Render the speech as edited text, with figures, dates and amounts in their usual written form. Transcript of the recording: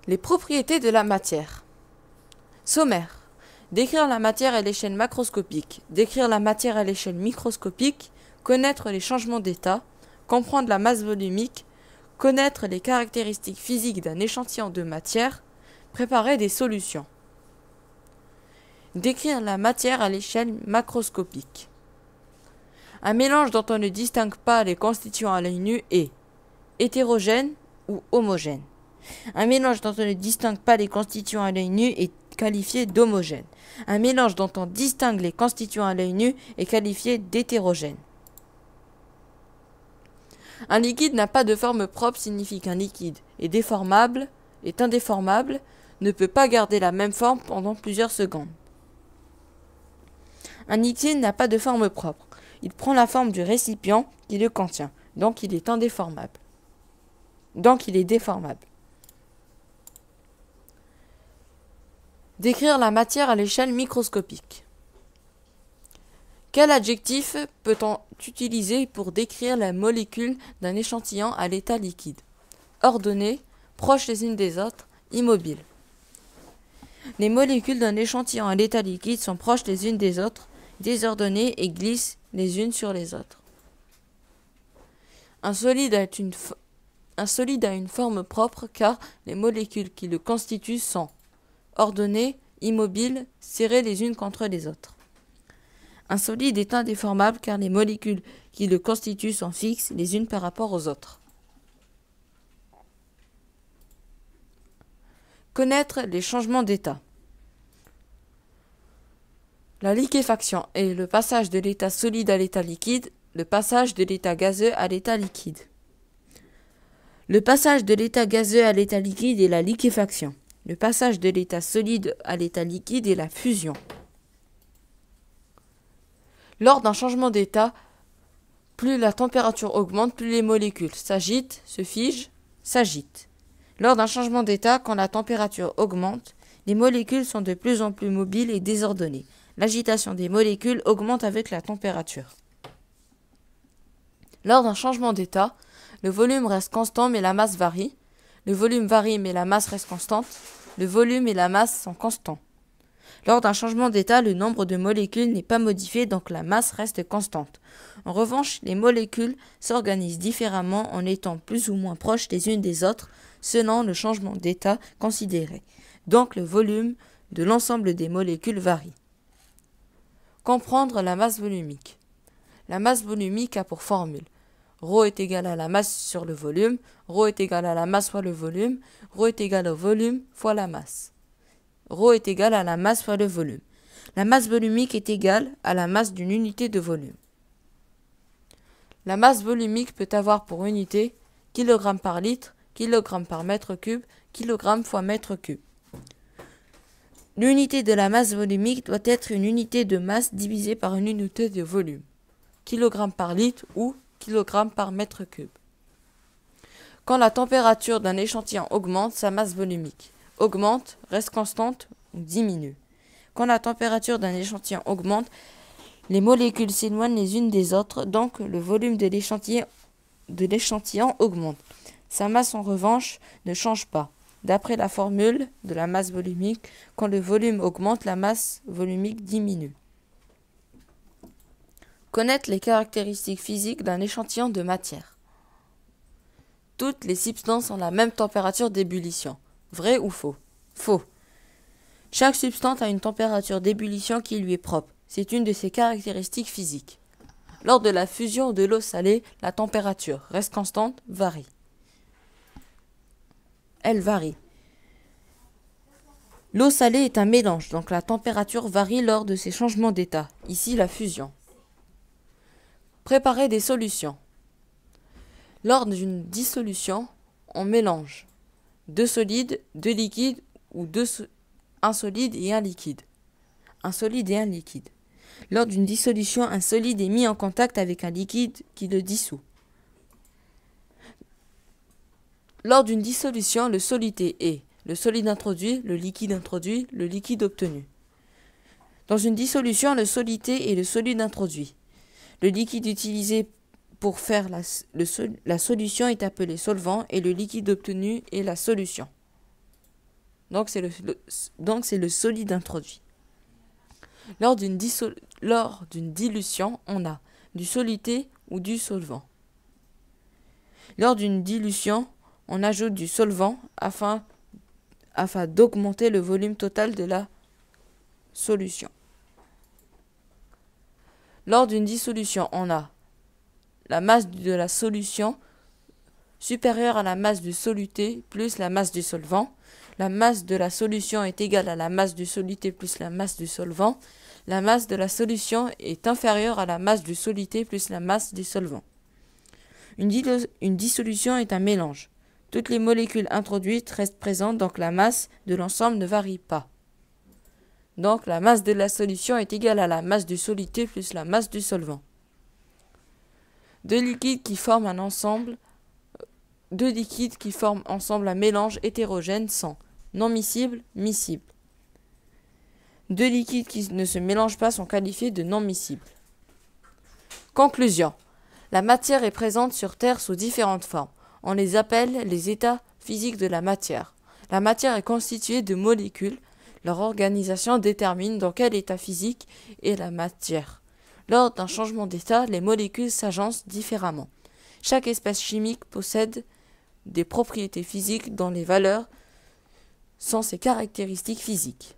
Les propriétés de la matière. Sommaire. Décrire la matière à l'échelle macroscopique, décrire la matière à l'échelle microscopique, connaître les changements d'état, comprendre la masse volumique, connaître les caractéristiques physiques d'un échantillon de matière, préparer des solutions. Décrire la matière à l'échelle macroscopique. Un mélange dont on ne distingue pas les constituants à l'œil nu est hétérogène ou homogène. Un mélange dont on ne distingue pas les constituants à l'œil nu est qualifié d'homogène. Un mélange dont on distingue les constituants à l'œil nu est qualifié d'hétérogène. Un liquide n'a pas de forme propre signifie qu'un liquide est indéformable, ne peut pas garder la même forme pendant plusieurs secondes. Un liquide n'a pas de forme propre. Il prend la forme du récipient qui le contient, donc il est indéformable. Donc il est déformable. Décrire la matière à l'échelle microscopique. Quel adjectif peut-on utiliser pour décrire la molécule d'un échantillon à l'état liquide? Ordonnées, proches les unes des autres, immobiles. Les molécules d'un échantillon à l'état liquide sont proches les unes des autres, désordonnées et glissent les unes sur les autres. Un solide a une forme propre car les molécules qui le constituent sont ordonnées, immobiles, serrées les unes contre les autres. Un solide est indéformable car les molécules qui le constituent sont fixes les unes par rapport aux autres. Connaître les changements d'état. La liquéfaction est le passage de l'état solide à l'état liquide, le passage de l'état gazeux à l'état liquide. Le passage de l'état gazeux à l'état liquide est la liquéfaction. Le passage de l'état solide à l'état liquide est la fusion. Lors d'un changement d'état, plus la température augmente, plus les molécules s'agitent, se figent, s'agitent. Lors d'un changement d'état, quand la température augmente, les molécules sont de plus en plus mobiles et désordonnées. L'agitation des molécules augmente avec la température. Lors d'un changement d'état, le volume reste constant mais la masse varie. Le volume varie mais la masse reste constante. Le volume et la masse sont constants. Lors d'un changement d'état, le nombre de molécules n'est pas modifié donc la masse reste constante. En revanche, les molécules s'organisent différemment en étant plus ou moins proches les unes des autres selon le changement d'état considéré. Donc le volume de l'ensemble des molécules varie. Comprendre la masse volumique. La masse volumique a pour formule ρ est égal à la masse sur le volume, ρ est égal à la masse fois le volume, ρ est égal au volume fois la masse. ρ est égal à la masse fois le volume. La masse volumique est égale à la masse d'une unité de volume. La masse volumique peut avoir pour unité kg par litre, kg par mètre cube, kg fois mètre cube. L'unité de la masse volumique doit être une unité de masse divisée par une unité de volume, kg par litre ou kg par mètre cube. Quand la température d'un échantillon augmente, sa masse volumique augmente, reste constante ou diminue. Quand la température d'un échantillon augmente, les molécules s'éloignent les unes des autres, donc le volume de l'échantillon augmente. Sa masse en revanche ne change pas. D'après la formule de la masse volumique, quand le volume augmente, la masse volumique diminue. Connaître les caractéristiques physiques d'un échantillon de matière. Toutes les substances ont la même température d'ébullition. Vrai ou faux? Faux. Chaque substance a une température d'ébullition qui lui est propre. C'est une de ses caractéristiques physiques. Lors de la fusion de l'eau salée, la température reste constante, varie. Elle varie. L'eau salée est un mélange, donc la température varie lors de ces changements d'état. Ici, la fusion. Préparer des solutions. Lors d'une dissolution, on mélange deux solides, deux liquides ou un solide et un liquide. Un solide et un liquide. Lors d'une dissolution, un solide est mis en contact avec un liquide qui le dissout. Lors d'une dissolution, le soluté est le solide introduit, le liquide obtenu. Dans une dissolution, le soluté est le solide introduit. Le liquide utilisé pour faire la solution est appelé solvant et le liquide obtenu est la solution. Donc c'est le solide introduit. Lors d'une dilution, on a du soluté ou du solvant. Lors d'une dilution, on ajoute du solvant afin d'augmenter le volume total de la solution. Lors d'une dissolution, on a la masse de la solution supérieure à la masse du soluté plus la masse du solvant. La masse de la solution est égale à la masse du soluté plus la masse du solvant. La masse de la solution est inférieure à la masse du soluté plus la masse du solvant. Une dissolution est un mélange. Toutes les molécules introduites restent présentes, donc la masse de l'ensemble ne varie pas. Donc la masse de la solution est égale à la masse du soluté plus la masse du solvant. Deux liquides qui forment ensemble un mélange hétérogène sont non miscibles, miscibles. Deux liquides qui ne se mélangent pas sont qualifiés de non miscibles. Conclusion. La matière est présente sur Terre sous différentes formes. On les appelle les états physiques de la matière. La matière est constituée de molécules. Leur organisation détermine dans quel état physique est la matière. Lors d'un changement d'état, les molécules s'agencent différemment. Chaque espèce chimique possède des propriétés physiques dont les valeurs sont ses caractéristiques physiques.